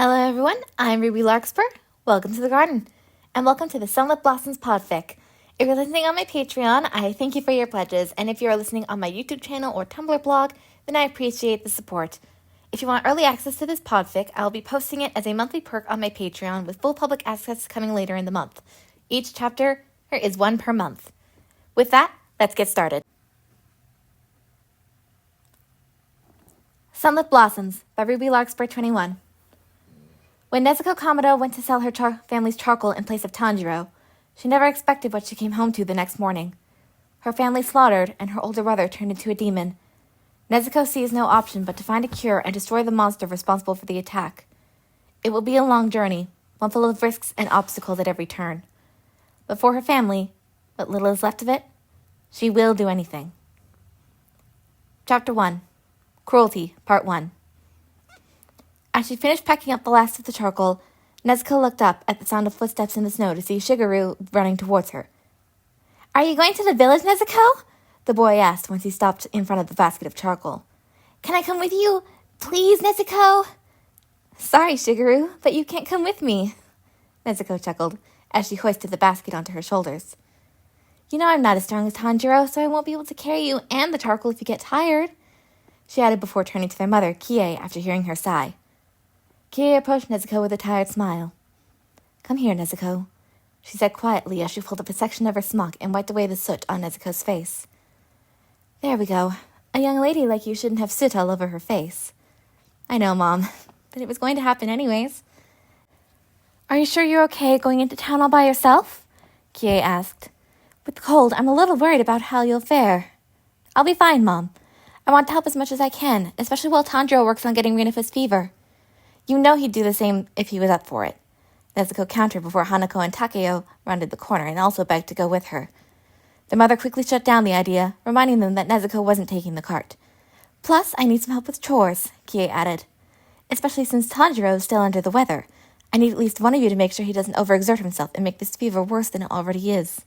Hello everyone, I'm Ruby Larkspur. Welcome to the garden, and welcome to the Sunlit Blossoms Podfic. If you're listening on my Patreon, I thank you for your pledges, and if you are listening on my YouTube channel or Tumblr blog, then I appreciate the support. If you want early access to this podfic, I will be posting it as a monthly perk on my Patreon with full public access coming later in the month. Each chapter is one per month. With that, let's get started. Sunlit Blossoms by Ruby Larkspur 21. When Nezuko Kamado went to sell her family's charcoal in place of Tanjiro, she never expected what she came home to the next morning. Her family slaughtered, and her older brother turned into a demon. Nezuko sees no option but to find a cure and destroy the monster responsible for the attack. It will be a long journey, one full of risks and obstacles at every turn. But for her family, what little is left of it, she will do anything. Chapter 1. Cruelty, Part 1. As she finished packing up the last of the charcoal, Nezuko looked up at the sound of footsteps in the snow to see Shigeru running towards her. "Are you going to the village, Nezuko?" the boy asked once he stopped in front of the basket of charcoal. "Can I come with you? Please, Nezuko?" "Sorry, Shigeru, but you can't come with me," Nezuko chuckled as she hoisted the basket onto her shoulders. "You know I'm not as strong as Tanjiro, so I won't be able to carry you and the charcoal if you get tired," she added before turning to their mother, Kie, after hearing her sigh. Kie approached Nezuko with a tired smile. "Come here, Nezuko," she said quietly as she pulled up a section of her smock and wiped away the soot on Nezuko's face. "There we go. A young lady like you shouldn't have soot all over her face." "I know, Mom, but it was going to happen anyways." "Are you sure you're okay going into town all by yourself?" Kie asked. "With the cold, I'm a little worried about how you'll fare." "I'll be fine, Mom. I want to help as much as I can, especially while Tanjiro works on getting rid of his fever. You know he'd do the same if he was up for it," Nezuko countered before Hanako and Takeo rounded the corner and also begged to go with her. Their mother quickly shut down the idea, reminding them that Nezuko wasn't taking the cart. "Plus, I need some help with chores," Kie added. "Especially since Tanjiro is still under the weather. I need at least one of you to make sure he doesn't overexert himself and make this fever worse than it already is.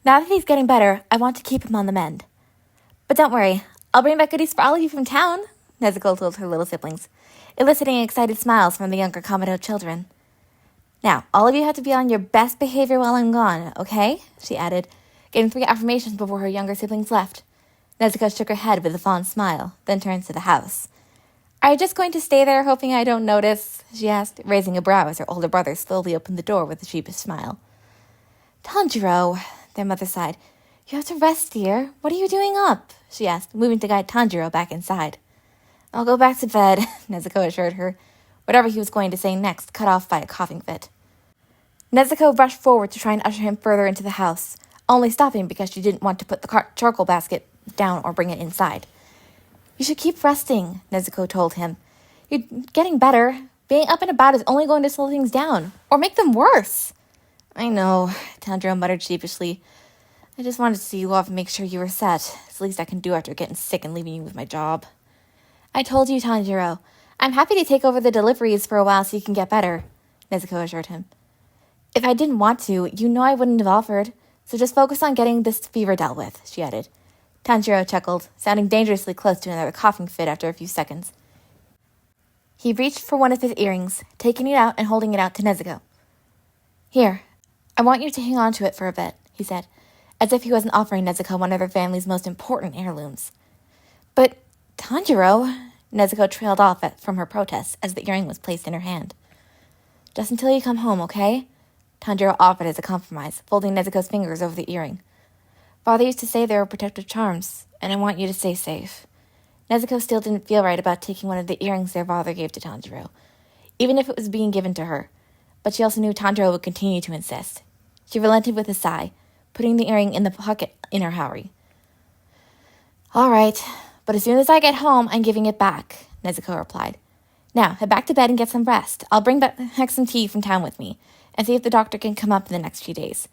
Now that he's getting better, I want to keep him on the mend. But don't worry, I'll bring back goodies for all of you from town," Nezuko told her little siblings, eliciting excited smiles from the younger Kamado children. "Now, all of you have to be on your best behavior while I'm gone, okay?" she added, giving 3 affirmations before her younger siblings left. Nezuko shook her head with a fond smile, then turned to the house. "Are you just going to stay there hoping I don't notice?" she asked, raising a brow as her older brother slowly opened the door with a sheepish smile. "Tanjiro," their mother sighed. "You have to rest, dear. What are you doing up?" she asked, moving to guide Tanjiro back inside. "I'll go back to bed," Nezuko assured her, whatever he was going to say next cut off by a coughing fit. Nezuko rushed forward to try and usher him further into the house, only stopping because she didn't want to put the charcoal basket down or bring it inside. "You should keep resting," Nezuko told him. "You're getting better. Being up and about is only going to slow things down, or make them worse." "I know," Tanjiro muttered sheepishly. "I just wanted to see you off and make sure you were set. It's the least I can do after getting sick and leaving you with my job." "I told you, Tanjiro. I'm happy to take over the deliveries for a while so you can get better," Nezuko assured him. "If I didn't want to, you know I wouldn't have offered. So just focus on getting this fever dealt with," she added. Tanjiro chuckled, sounding dangerously close to another coughing fit after a few seconds. He reached for one of his earrings, taking it out and holding it out to Nezuko. "Here, I want you to hang on to it for a bit," he said, as if he wasn't offering Nezuko one of her family's most important heirlooms. "But Tanjiro," Nezuko trailed off from her protests as the earring was placed in her hand. "Just until you come home, okay?" Tanjiro offered as a compromise, folding Nezuko's fingers over the earring. "Father used to say they were protective charms, and I want you to stay safe." Nezuko still didn't feel right about taking one of the earrings their father gave to Tanjiro, even if it was being given to her, but she also knew Tanjiro would continue to insist. She relented with a sigh, putting the earring in the pocket in her hurry. "All right. But as soon as I get home, I'm giving it back," Nezuko replied. "Now, head back to bed and get some rest. I'll bring back some tea from town with me, and see if the doctor can come up in the next few days.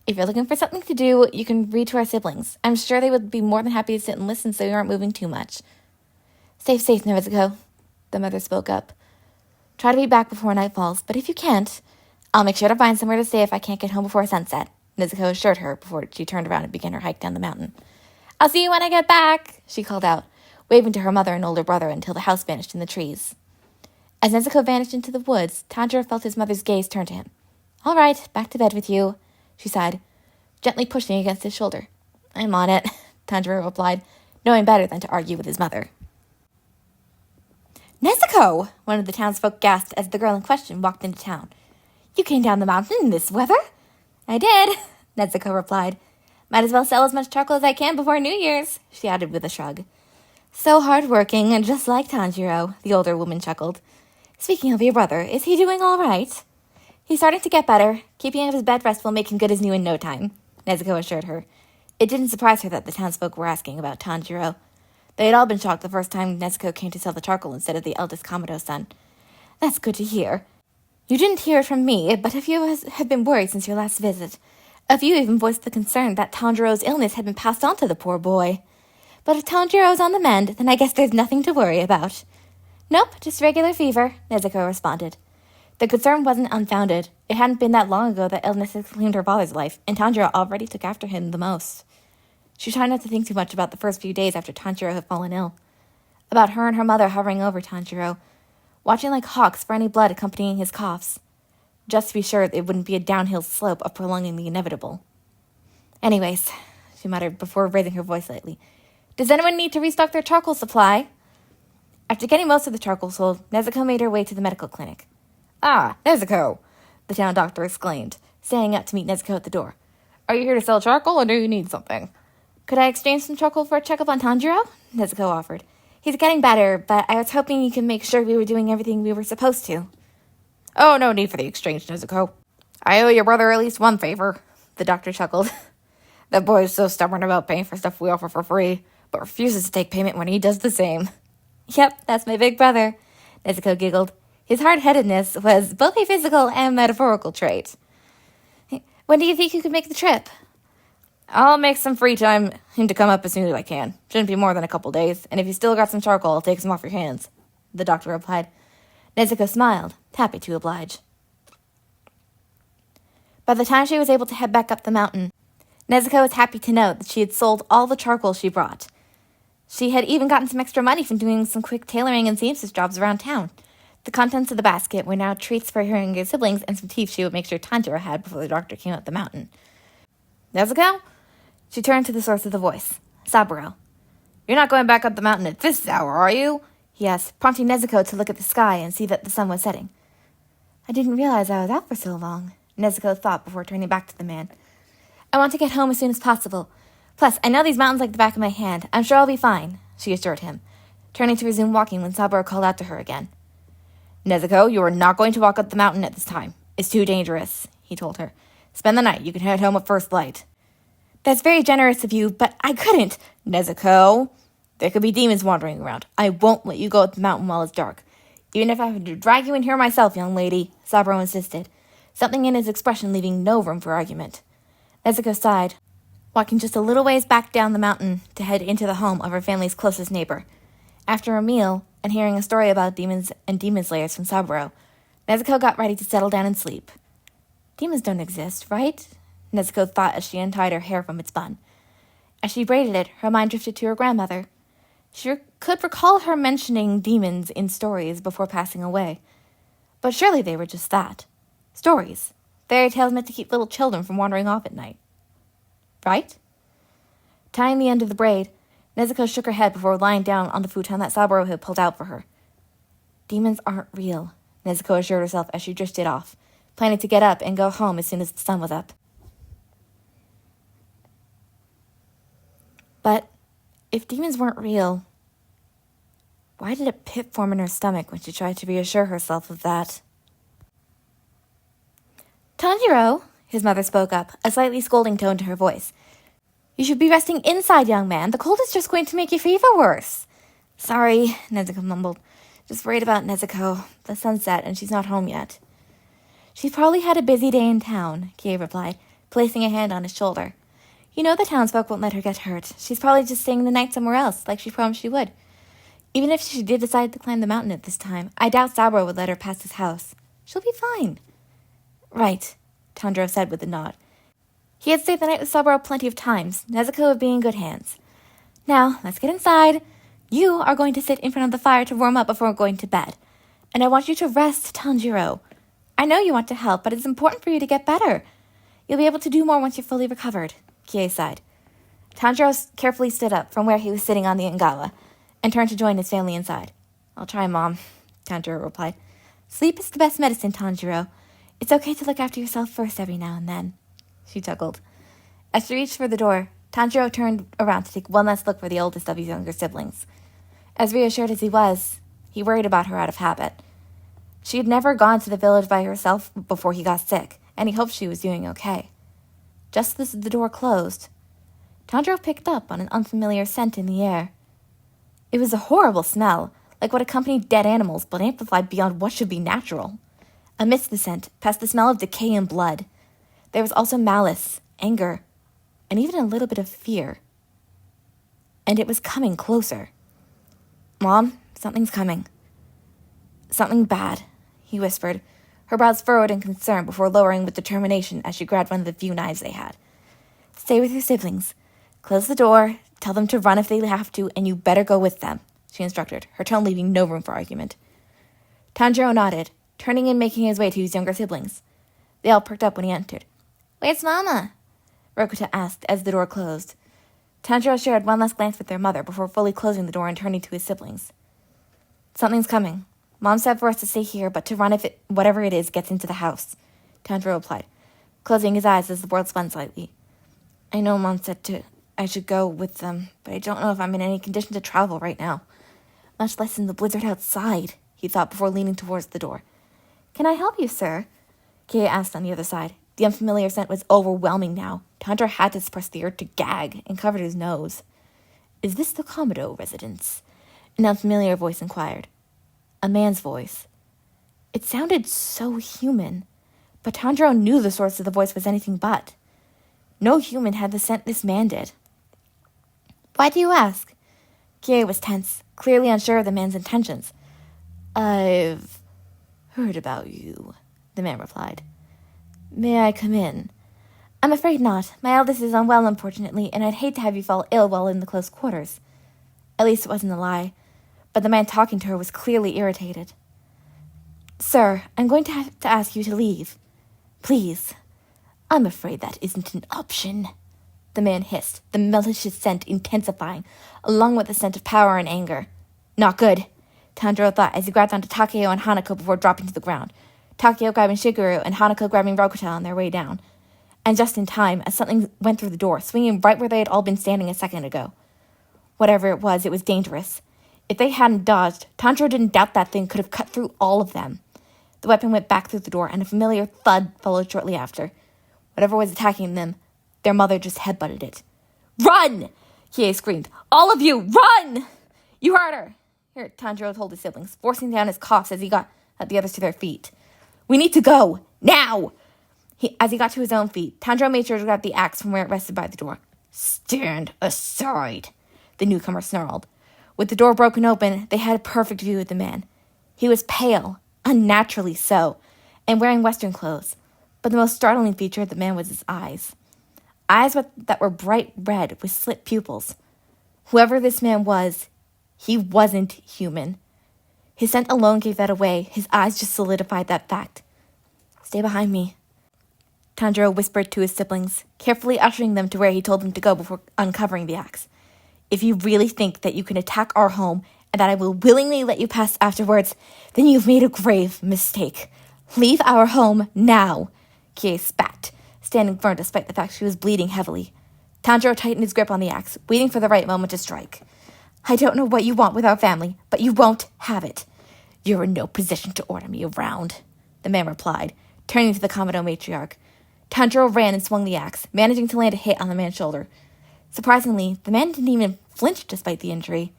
If you're looking for something to do, you can read to our siblings. I'm sure they would be more than happy to sit and listen so you aren't moving too much." Stay safe, Nezuko," the mother spoke up. "Try to be back before night falls, but if you can't, I'll make sure to find somewhere to stay if I can't get home before sunset," Nezuko assured her before she turned around and began her hike down the mountain. "I'll see you when I get back," she called out, waving to her mother and older brother until the house vanished in the trees. As Nezuko vanished into the woods, Tanjiro felt his mother's gaze turn to him. "All right, back to bed with you," she sighed, gently pushing against his shoulder. "I'm on it," Tanjiro replied, knowing better than to argue with his mother. "Nezuko!" one of the townsfolk gasped as the girl in question walked into town. "You came down the mountain in this weather?" "I did," Nezuko replied. "Might as well sell as much charcoal as I can before New Year's," she added with a shrug. "So hard-working, and just like Tanjiro," the older woman chuckled. "Speaking of your brother, is he doing all right?" "He's starting to get better. Keeping out of his bed rest will make him good as new in no time," Nezuko assured her. It didn't surprise her that the townsfolk were asking about Tanjiro. They had all been shocked the first time Nezuko came to sell the charcoal instead of the eldest Kamado's son. "That's good to hear. You didn't hear it from me, but a few of us have been worried since your last visit. A few even voiced the concern that Tanjiro's illness had been passed on to the poor boy. But if Tanjiro's on the mend, then I guess there's nothing to worry about." "Nope, just regular fever," Nezuko responded. The concern wasn't unfounded. It hadn't been that long ago that illness had claimed her father's life, and Tanjiro already took after him the most. She tried not to think too much about the first few days after Tanjiro had fallen ill. About her and her mother hovering over Tanjiro, watching like hawks for any blood accompanying his coughs, just to be sure it wouldn't be a downhill slope of prolonging the inevitable. "Anyways," she muttered before raising her voice slightly, "does anyone need to restock their charcoal supply?" After getting most of the charcoal sold, Nezuko made her way to the medical clinic. "Ah, Nezuko!" the town doctor exclaimed, standing up to meet Nezuko at the door. "Are you here to sell charcoal, or do you need something?" "Could I exchange some charcoal for a checkup on Tanjiro?" Nezuko offered. "He's getting better, but I was hoping you could make sure we were doing everything we were supposed to." "Oh, no need for the exchange, Nezuko. I owe your brother at least one favor," the doctor chuckled. "That boy is so stubborn about paying for stuff we offer for free, but refuses to take payment when he does the same." "Yep, that's my big brother," Nezuko giggled. His hard-headedness was both a physical and metaphorical trait. "When do you think you could make the trip?" "I'll make some free time him to come up as soon as I can. Shouldn't be more than a couple days, and if you still got some charcoal, I'll take some off your hands," the doctor replied. Nezuko smiled, happy to oblige. By the time she was able to head back up the mountain, Nezuko was happy to note that she had sold all the charcoal she brought. She had even gotten some extra money from doing some quick tailoring and seamstress jobs around town. The contents of the basket were now treats for her younger siblings and some teeth she would make sure Tanjiro had before the doctor came up the mountain. "Nezuko?" She turned to the source of the voice, Saburo. "You're not going back up the mountain at this hour, are you?" he asked, prompting Nezuko to look at the sky and see that the sun was setting. "I didn't realize I was out for so long," Nezuko thought before turning back to the man. "I want to get home as soon as possible. Plus, I know these mountains like the back of my hand. I'm sure I'll be fine," she assured him, turning to resume walking when Saburo called out to her again. "Nezuko, you are not going to walk up the mountain at this time. It's too dangerous," he told her. "Spend the night. You can head home at first light." "That's very generous of you, but I couldn't." "Nezuko, there could be demons wandering around. I won't let you go up the mountain while it's dark. Even if I have to drag you in here myself, young lady," Saburo insisted, something in his expression leaving no room for argument. Nezuko sighed, walking just a little ways back down the mountain to head into the home of her family's closest neighbor. After a meal, and hearing a story about demons and demon slayers from Saburo, Nezuko got ready to settle down and sleep. "Demons don't exist, right?" Nezuko thought as she untied her hair from its bun. As she braided it, her mind drifted to her grandmother. She could recall her mentioning demons in stories before passing away. But surely they were just that. Stories. Fairy tales meant to keep little children from wandering off at night. Right? Tying the end of the braid, Nezuko shook her head before lying down on the futon that Saburo had pulled out for her. "Demons aren't real," Nezuko assured herself as she drifted off, planning to get up and go home as soon as the sun was up. But if demons weren't real, why did a pit form in her stomach when she tried to reassure herself of that? "Tanjiro," his mother spoke up, a slightly scolding tone to her voice. "You should be resting inside, young man. The cold is just going to make your fever worse." "Sorry," Nezuko mumbled. "Just worried about Nezuko. The sun's set and she's not home yet." "She's probably had a busy day in town," Kie replied, placing a hand on his shoulder. "You know the townsfolk won't let her get hurt. She's probably just staying the night somewhere else, like she promised she would. Even if she did decide to climb the mountain at this time, I doubt Saburo would let her past his house. She'll be fine." "Right," Tanjiro said with a nod. He had stayed the night with Saburo plenty of times. Nezuko would be in good hands. "Now, let's get inside. You are going to sit in front of the fire to warm up before going to bed. And I want you to rest, Tanjiro. I know you want to help, but it's important for you to get better. You'll be able to do more once you're fully recovered, Kie sighed. Tanjiro carefully stood up from where he was sitting on the Ngawa and turned to join his family inside. I'll try, Mom, Tanjiro replied. Sleep is the best medicine, Tanjiro. It's okay to look after yourself first every now and then. She chuckled. As she reached for the door, Tanjiro turned around to take one last look for the oldest of his younger siblings. As reassured as he was, he worried about her out of habit. She had never gone to the village by herself before he got sick, and he hoped she was doing okay. Just as the door closed, Tanjiro picked up on an unfamiliar scent in the air. It was a horrible smell, like what accompanied dead animals, but amplified beyond what should be natural. Amidst the scent, passed the smell of decay and blood. There was also malice, anger, and even a little bit of fear. And it was coming closer. Mom, something's coming. Something bad, he whispered, her brows furrowed in concern before lowering with determination as she grabbed one of the few knives they had. Stay with your siblings. Close the door, tell them to run if they have to, and you better go with them, she instructed, her tone leaving no room for argument. Tanjiro nodded, turning and making his way to his younger siblings. They all perked up when he entered. Where's Mama? Rokuta asked as the door closed. Tanjiro shared one last glance with their mother before fully closing the door and turning to his siblings. Something's coming. Mom said for us to stay here, but to run if whatever it is gets into the house, Tanjiro replied, closing his eyes as the world spun slightly. I know Mom said I should go with them, but I don't know if I'm in any condition to travel right now. Much less in the blizzard outside, he thought before leaning towards the door. Can I help you, sir? Kie asked on the other side. The unfamiliar scent was overwhelming now. Tanjiro had to suppress the urge to gag and covered his nose. Is this the Komodo residence? An unfamiliar voice inquired. A man's voice. It sounded so human, but Tanjiro knew the source of the voice was anything but. No human had the scent this man did. Why do you ask? Kie was tense, clearly unsure of the man's intentions. I've heard about you, the man replied. May I come in? I'm afraid not. My eldest is unwell, unfortunately, and I'd hate to have you fall ill while in the close quarters. At least it wasn't a lie, but the man talking to her was clearly irritated. Sir, I'm going to have to ask you to leave. Please. I'm afraid that isn't an option, the man hissed, the malicious scent intensifying, along with the scent of power and anger. Not good, Tanjiro thought as he grabbed onto Takeo and Hanako before dropping to the ground, Takeo grabbing Shigeru and Hanako grabbing Rokuta on their way down. And just in time, as something went through the door, swinging right where they had all been standing a second ago. Whatever it was dangerous. If they hadn't dodged, Tanjiro didn't doubt that thing could have cut through all of them. The weapon went back through the door, and a familiar thud followed shortly after. Whatever was attacking them, their mother just headbutted it. Run! Kie screamed. All of you, run! You heard her! Here, Tanjiro told his siblings, forcing down his coughs as he got the others to their feet. We need to go! Now! As he got to his own feet, Tanjiro made sure to grab the axe from where it rested by the door. Stand aside, the newcomer snarled. With the door broken open, they had a perfect view of the man. He was pale, unnaturally so, and wearing Western clothes. But the most startling feature of the man was his eyes. Eyes that were bright red with slit pupils. Whoever this man was, he wasn't human. His scent alone gave that away. His eyes just solidified that fact. Stay behind me, Tanjiro whispered to his siblings, carefully ushering them to where he told them to go before uncovering the axe. If you really think that you can attack our home and that I will willingly let you pass afterwards, then you've made a grave mistake. Leave our home now, Kie spat, standing firm despite the fact she was bleeding heavily. Tanjiro tightened his grip on the axe, waiting for the right moment to strike. I don't know what you want with our family, but you won't have it. You're in no position to order me around, the man replied, turning to the Komodo matriarch. Tanjiro ran and swung the axe, managing to land a hit on the man's shoulder. Surprisingly, the man didn't even flinch despite the injury.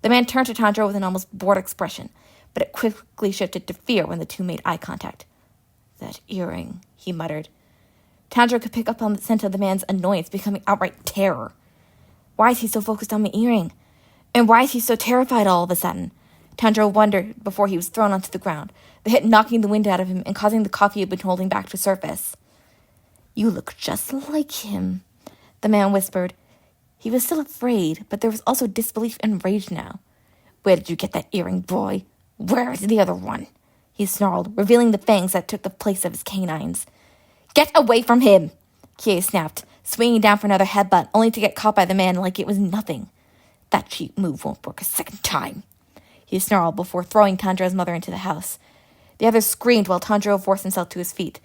The man turned to Tanjiro with an almost bored expression, but it quickly shifted to fear when the two made eye contact. That earring, he muttered. Tanjiro could pick up on the scent of the man's annoyance becoming outright terror. Why is he so focused on my earring? And why is he so terrified all of a sudden? Tanjiro wondered before he was thrown onto the ground, the hit knocking the wind out of him and causing the cough he had been holding back to surface. You look just like him, the man whispered. He was still afraid, but there was also disbelief and rage now. Where did you get that earring, boy? Where is the other one? He snarled, revealing the fangs that took the place of his canines. Get away from him! Kie snapped, swinging down for another headbutt, only to get caught by the man like it was nothing. That cheap move won't work a second time, he snarled before throwing Tanjiro's mother into the house. The others screamed while Tanjiro forced himself to his feet.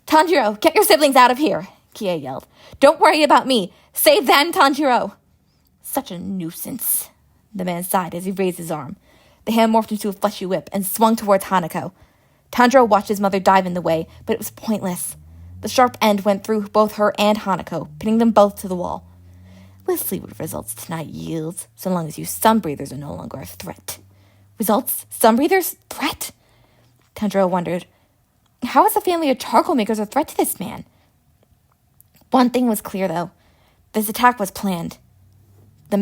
Tanjiro, get your siblings out of here, Kie yelled. Don't worry about me. Save them, Tanjiro. Such a nuisance, the man sighed as he raised his arm. The hand morphed into a fleshy whip and swung towards Hanako. Tanjiro watched his mother dive in the way, but it was pointless. The sharp end went through both her and Hanako, pinning them both to the wall. We'll see what results tonight yields, so long as you sunbreathers are no longer a threat. Results? Sunbreathers? Threat? Tanjiro wondered. How is the family of charcoal makers a threat to this man? One thing was clear, though. This attack was planned. The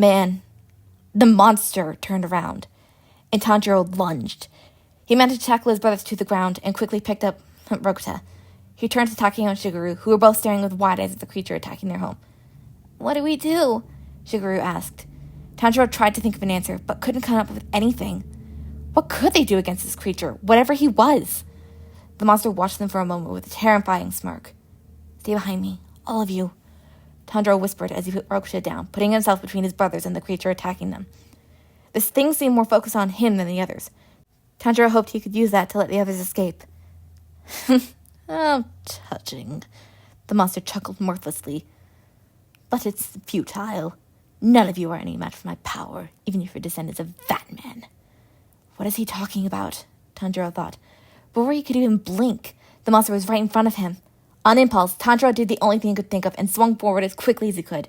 monster turned around, and Tanjiro lunged. He managed to tackle his brothers to the ground and quickly picked up Rokuta. He turned to Takeo and Shigeru, who were both staring with wide eyes at the creature attacking their home. What do we do? Shigeru asked. Tanjiro tried to think of an answer, but couldn't come up with anything. What could they do against this creature, whatever he was? The monster watched them for a moment with a terrifying smirk. Stay behind me, all of you, Tanjiro whispered as he put Rokuta down, putting himself between his brothers and the creature attacking them. This thing seemed more focused on him than the others. Tanjiro hoped he could use that to let the others escape. How touching, the monster chuckled mirthlessly. But it's futile. None of you are any match for my power, even if you're descendants of that man. What is he talking about? Tanjiro thought. Before he could even blink, the monster was right in front of him. On impulse, Tanjiro did the only thing he could think of and swung forward as quickly as he could.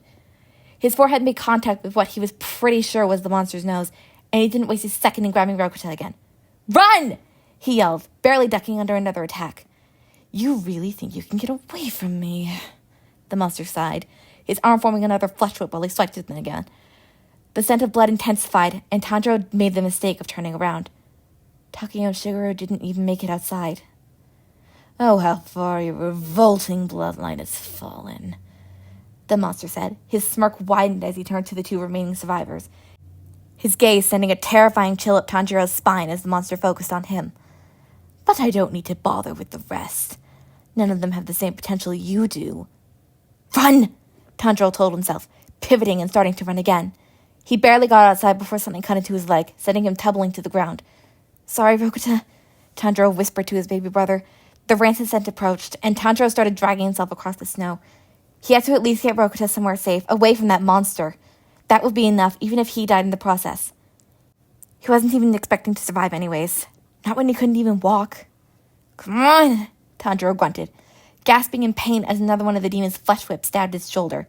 His forehead made contact with what he was pretty sure was the monster's nose, and he didn't waste a second in grabbing Rokuta again. Run! He yelled, barely ducking under another attack. You really think you can get away from me? The monster sighed, his arm forming another flesh whip while he swiped at them again. The scent of blood intensified, and Tanjiro made the mistake of turning around. Takeo and Shigeru didn't even make it outside. Oh, how far your revolting bloodline has fallen, the monster said. His smirk widened as he turned to the two remaining survivors, his gaze sending a terrifying chill up Tanjiro's spine as the monster focused on him. But I don't need to bother with the rest. None of them have the same potential you do. Run! Tanjiro told himself, pivoting and starting to run again. He barely got outside before something cut into his leg, sending him tumbling to the ground. Sorry, Rokuta, Tanjiro whispered to his baby brother. The rancid scent approached, and Tanjiro started dragging himself across the snow. He had to at least get Rokuta somewhere safe, away from that monster. That would be enough, even if he died in the process. He wasn't even expecting to survive anyways. Not when he couldn't even walk. Come on, Tanjiro grunted, gasping in pain as another one of the demon's flesh whips stabbed his shoulder.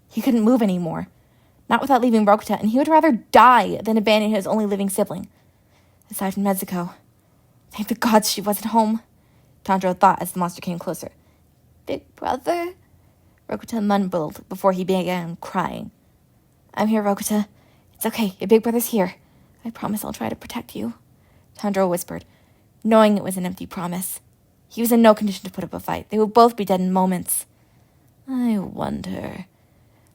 He couldn't move anymore. Not without leaving Rokuta, and he would rather die than abandon his only living sibling. Aside from Nezuko. Thank the gods she wasn't home, Tanjiro thought as the monster came closer. Big brother? Rokuta mumbled before he began crying. I'm here, Rokuta. It's okay, your big brother's here. I promise I'll try to protect you, Tanjiro whispered, knowing it was an empty promise. He was in no condition to put up a fight. They would both be dead in moments. I wonder,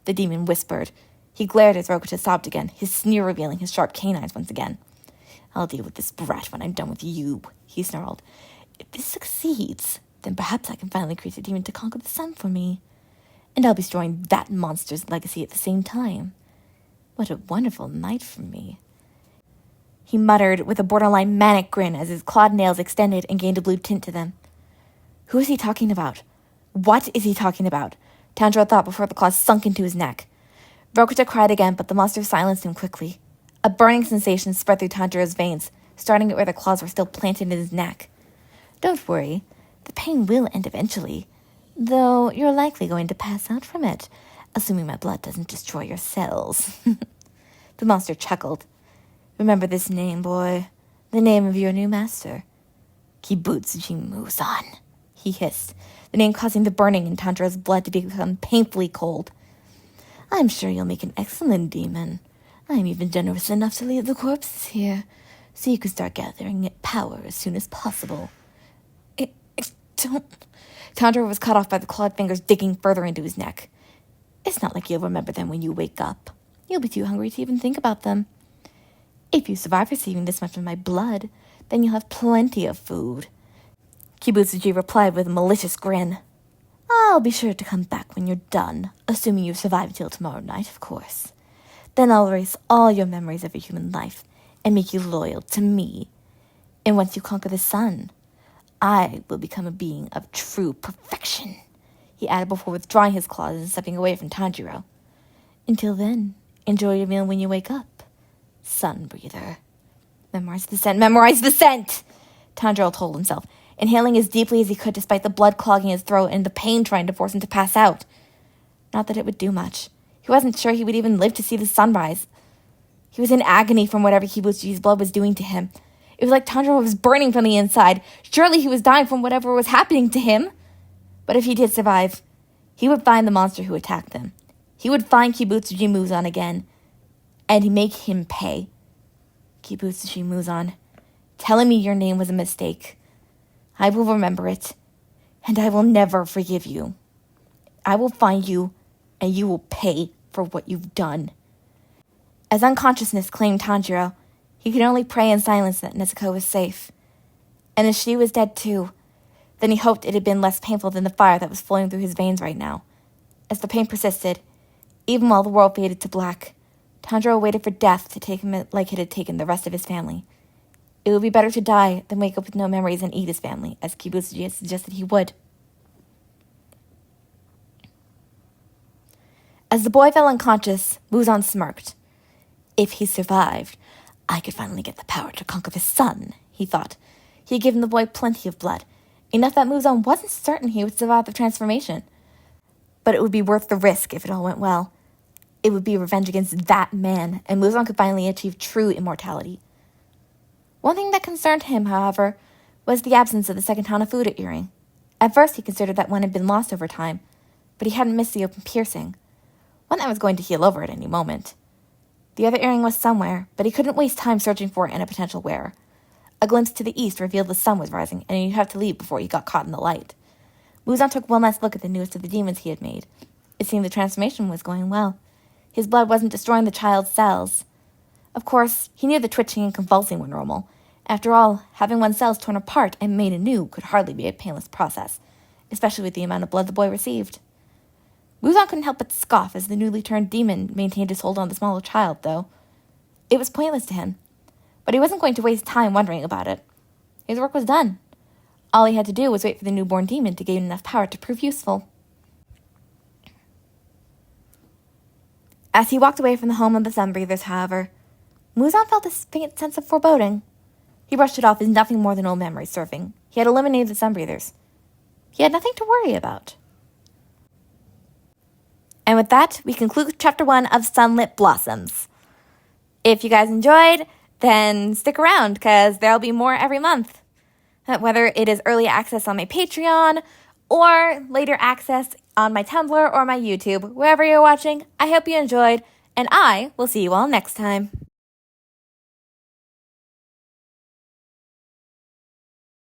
the demon whispered. He glared as Rokuta sobbed again, his sneer revealing his sharp canines once again. I'll deal with this brat when I'm done with you, he snarled. If this succeeds, then perhaps I can finally create a demon to conquer the sun for me. And I'll be destroying that monster's legacy at the same time. What a wonderful night for me. He muttered with a borderline manic grin as his clawed nails extended and gained a blue tint to them. Who is he talking about? What is he talking about? Tanjiro thought before the claws sunk into his neck. Rokuta cried again, but the monster silenced him quickly. A burning sensation spread through Tanjiro's veins, starting at where the claws were still planted in his neck. Don't worry, the pain will end eventually, though you're likely going to pass out from it, assuming my blood doesn't destroy your cells. The monster chuckled. Remember this name, boy. The name of your new master. Kibutsuji Muzan, he hissed, the name causing the burning in Tanjiro's blood to become painfully cold. I'm sure you'll make an excellent demon. I'm even generous enough to leave the corpses here, so you can start gathering power as soon as possible. I don't... Tanjiro was cut off by the clawed fingers digging further into his neck. It's not like you'll remember them when you wake up. You'll be too hungry to even think about them. If you survive receiving this much of my blood, then you'll have plenty of food. Kibutsuji replied with a malicious grin. I'll be sure to come back when you're done, assuming you survive until tomorrow night, of course. Then I'll erase all your memories of your human life and make you loyal to me. And once you conquer the sun, I will become a being of true perfection, he added before withdrawing his claws and stepping away from Tanjiro. Until then, enjoy your meal when you wake up. Sun breather. Memorize the scent, memorize the scent! Tanjiro told himself, inhaling as deeply as he could despite the blood clogging his throat and the pain trying to force him to pass out. Not that it would do much. He wasn't sure he would even live to see the sunrise. He was in agony from whatever Kibutsuji's blood was doing to him. It was like Tanjiro was burning from the inside. Surely he was dying from whatever was happening to him. But if he did survive, he would find the monster who attacked them. He would find Kibutsuji Muzan again, and he'd make him pay. Kibutsuji Muzan, telling me your name was a mistake. I will remember it, and I will never forgive you. I will find you, and you will pay for what you've done. As unconsciousness claimed Tanjiro, he could only pray in silence that Nezuko was safe. And as she was dead too, then he hoped it had been less painful than the fire that was flowing through his veins right now. As the pain persisted, even while the world faded to black, Tanjiro waited for death to take him like it had taken the rest of his family. It would be better to die than wake up with no memories and eat his family, as Kibutsuji had suggested he would. As the boy fell unconscious, Muzan smirked. If he survived, I could finally get the power to conquer the sun, he thought. He had given the boy plenty of blood, enough that Muzan wasn't certain he would survive the transformation. But it would be worth the risk if it all went well. It would be revenge against that man, and Muzan could finally achieve true immortality. One thing that concerned him, however, was the absence of the second Hanafuda earring. At first he considered that one had been lost over time, but he hadn't missed the open piercing, one that was going to heal over at any moment. The other earring was somewhere, but he couldn't waste time searching for it in a potential wearer. A glimpse to the east revealed the sun was rising, and he'd have to leave before he got caught in the light. Muzan took one last look at the newest of the demons he had made. It seemed the transformation was going well. His blood wasn't destroying the child's cells. Of course, he knew the twitching and convulsing were normal. After all, having one's cells torn apart and made anew could hardly be a painless process, especially with the amount of blood the boy received. Muzan couldn't help but scoff as the newly turned demon maintained his hold on the smaller child, though. It was pointless to him, but he wasn't going to waste time wondering about it. His work was done. All he had to do was wait for the newborn demon to gain enough power to prove useful. As he walked away from the home of the Sunbreathers, however, Muzan felt a faint sense of foreboding. He brushed it off as nothing more than old memories surfing. He had eliminated the Sunbreathers. He had nothing to worry about. And with that, we conclude Chapter 1 of Sunlit Blossoms. If you guys enjoyed, then stick around, because there'll be more every month. Whether it is early access on my Patreon, or later access on my Tumblr or my YouTube, wherever you're watching, I hope you enjoyed, and I will see you all next time.